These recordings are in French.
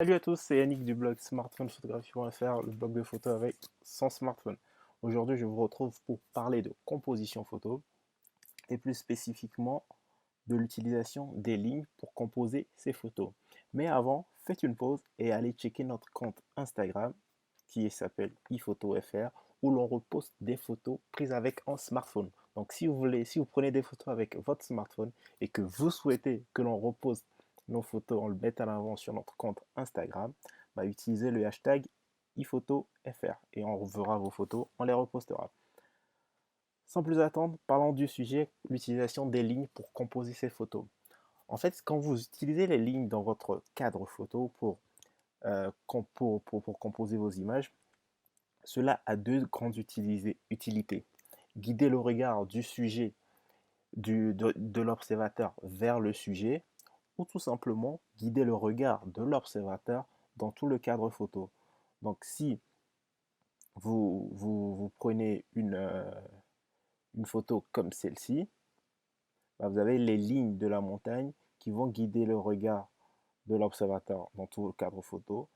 Salut à tous, c'est Yannick du blog smartphonephotography.fr, le blog de photos avec son smartphone. Aujourd'hui, je vous retrouve pour parler de composition photo et plus spécifiquement de l'utilisation des lignes pour composer ces photos. Mais avant, faites une pause et allez checker notre compte Instagram qui s'appelle iPhotoFR où l'on reposte des photos prises avec un smartphone. Donc si vous prenez des photos avec votre smartphone et que vous souhaitez que l'on reposte nos photos, on le met en avant sur notre compte Instagram, utilisez le hashtag iPhotoFR et on verra vos photos, on les repostera. Sans plus attendre, parlons du sujet, l'utilisation des lignes pour composer ces photos. En fait, quand vous utilisez les lignes dans votre cadre photo pour composer vos images, cela a deux grandes utilités. Guider le regard du sujet, de l'observateur vers le sujet, ou tout simplement guider le regard de l'observateur dans tout le cadre photo. Donc si vous prenez une photo comme celle-ci, vous avez les lignes de la montagne qui vont guider le regard de l'observateur dans tout le cadre photo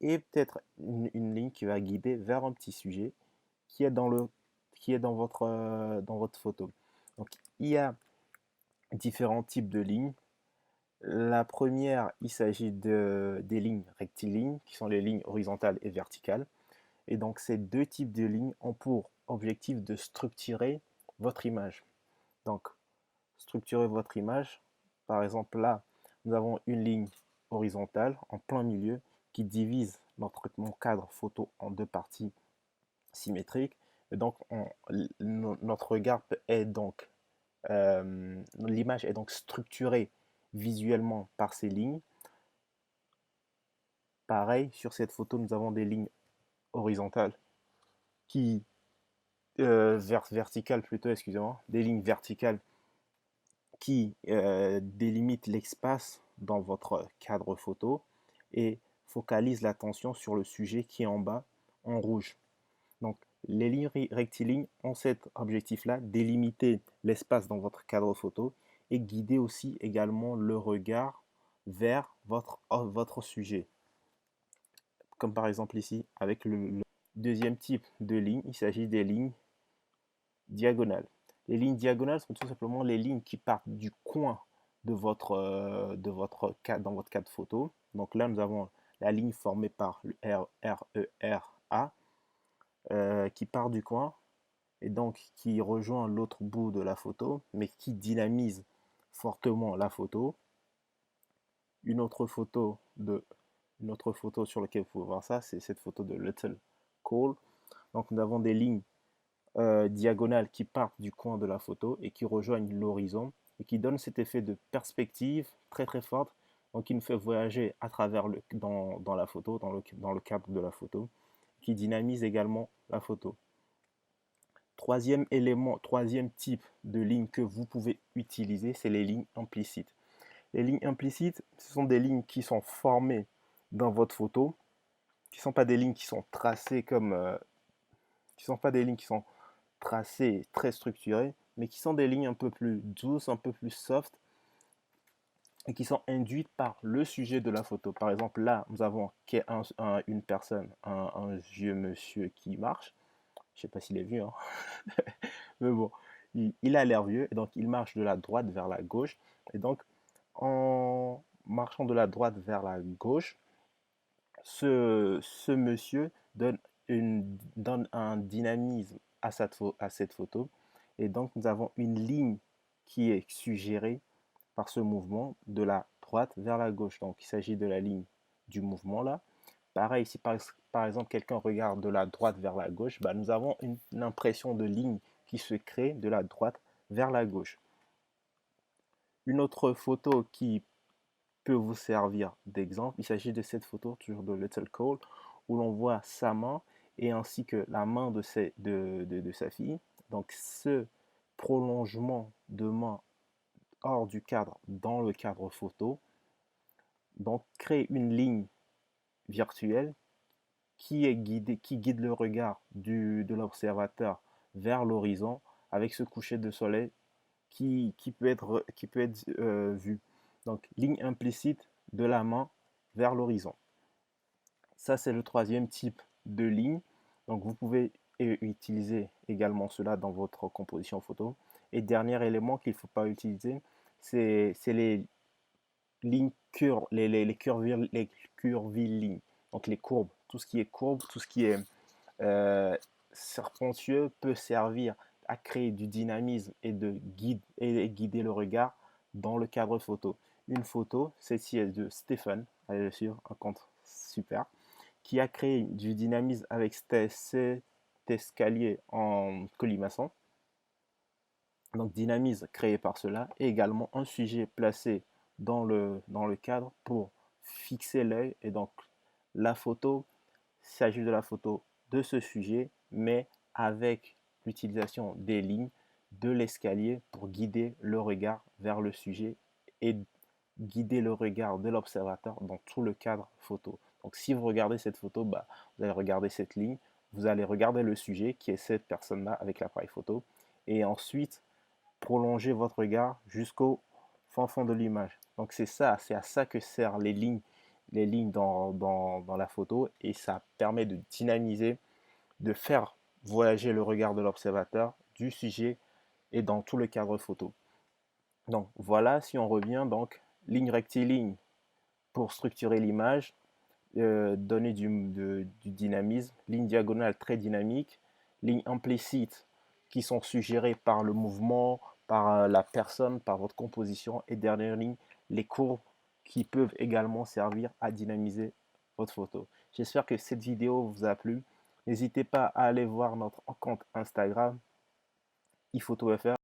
et peut-être une ligne qui va guider vers un petit sujet qui est dans votre photo. Donc il y a différents types de lignes. La première, il s'agit des lignes rectilignes, qui sont les lignes horizontales et verticales. Et donc ces deux types de lignes ont pour objectif de structurer votre image. Donc structurer votre image, par exemple là, nous avons une ligne horizontale en plein milieu qui divise mon cadre photo en deux parties symétriques. Et donc notre regard est donc l'image est donc structurée visuellement par ces lignes. Pareil, sur cette photo, nous avons des lignes horizontales qui verticales plutôt, excusez-moi, des lignes verticales qui délimitent l'espace dans votre cadre photo et focalisent l'attention sur le sujet qui est en bas en rouge. Donc, les lignes rectilignes ont cet objectif-là, délimiter l'espace dans votre cadre photo et guider aussi également le regard vers votre sujet. Comme par exemple ici, avec le deuxième type de ligne, il s'agit des lignes diagonales. Les lignes diagonales sont tout simplement les lignes qui partent du coin dans votre cadre photo. Donc là, nous avons la ligne formée par le RERA qui part du coin et donc qui rejoint l'autre bout de la photo, mais qui dynamise fortement la photo. Une autre photo, sur laquelle vous pouvez voir ça, c'est cette photo de Little Cole. Donc nous avons des lignes diagonales qui partent du coin de la photo et qui rejoignent l'horizon et qui donnent cet effet de perspective très très forte, donc qui nous fait voyager à travers dans la photo, dans le cadre de la photo, qui dynamise également la photo. Troisième élément, troisième type de ligne que vous pouvez utiliser, c'est les lignes implicites. Les lignes implicites, ce sont des lignes qui sont formées dans votre photo, qui ne sont pas des lignes qui sont tracées qui sont pas des lignes qui sont tracées très structurées, mais qui sont des lignes un peu plus douces, un peu plus soft, et qui sont induites par le sujet de la photo. Par exemple, là, nous avons une personne, un vieux monsieur qui marche. Je ne sais pas s'il est vieux, hein. Mais bon, il a l'air vieux, et donc il marche de la droite vers la gauche. Et donc, en marchant de la droite vers la gauche, ce monsieur donne un dynamisme à cette photo. Et donc, nous avons une ligne qui est suggérée par ce mouvement de la droite vers la gauche. Donc, il s'agit de la ligne du mouvement là. Pareil, si par exemple quelqu'un regarde de la droite vers la gauche, nous avons une impression de ligne qui se crée de la droite vers la gauche. Une autre photo qui peut vous servir d'exemple, il s'agit de cette photo toujours de Little Cole où l'on voit sa main et ainsi que la main de sa fille. Donc ce prolongement de main hors du cadre dans le cadre photo donc crée une ligne virtuelle qui guide le regard de l'observateur vers l'horizon avec ce coucher de soleil qui peut être vu. Donc, ligne implicite de la main vers l'horizon. Ça, c'est le troisième type de ligne. Donc, vous pouvez utiliser également cela dans votre composition photo. Et dernier élément qu'il ne faut pas utiliser, c'est les lignes les curvilignes. Donc, les courbes. Tout ce qui est courbe, tout ce qui est serpentueux peut servir à créer du dynamisme et guider le regard dans le cadre photo. Une photo, celle-ci est de Stéphane, allez le suivre, un compte super, qui a créé du dynamisme avec cet escalier en colimaçon. Donc dynamisme créé par cela et également un sujet placé dans le cadre pour fixer l'œil. Et donc la photo, il s'agit de la photo de ce sujet, mais avec l'utilisation des lignes de l'escalier pour guider le regard vers le sujet et guider le regard de l'observateur dans tout le cadre photo. Donc si vous regardez cette photo, bah, vous allez regarder cette ligne, vous allez regarder le sujet qui est cette personne-là avec l'appareil photo et ensuite prolonger votre regard jusqu'au fond de l'image. Donc c'est ça, c'est à ça que servent les lignes dans la photo et ça permet de dynamiser, de faire voyager le regard de l'observateur, du sujet et dans tout le cadre photo. Donc voilà, si on revient, donc ligne rectiligne pour structurer l'image, donner du dynamisme, ligne diagonale très dynamique, ligne implicite qui sont suggérées par le mouvement, par la personne, par votre composition, et dernière ligne, les courbes qui peuvent également servir à dynamiser votre photo. J'espère que cette vidéo vous a plu. N'hésitez pas à aller voir notre compte Instagram, iPhotoFR.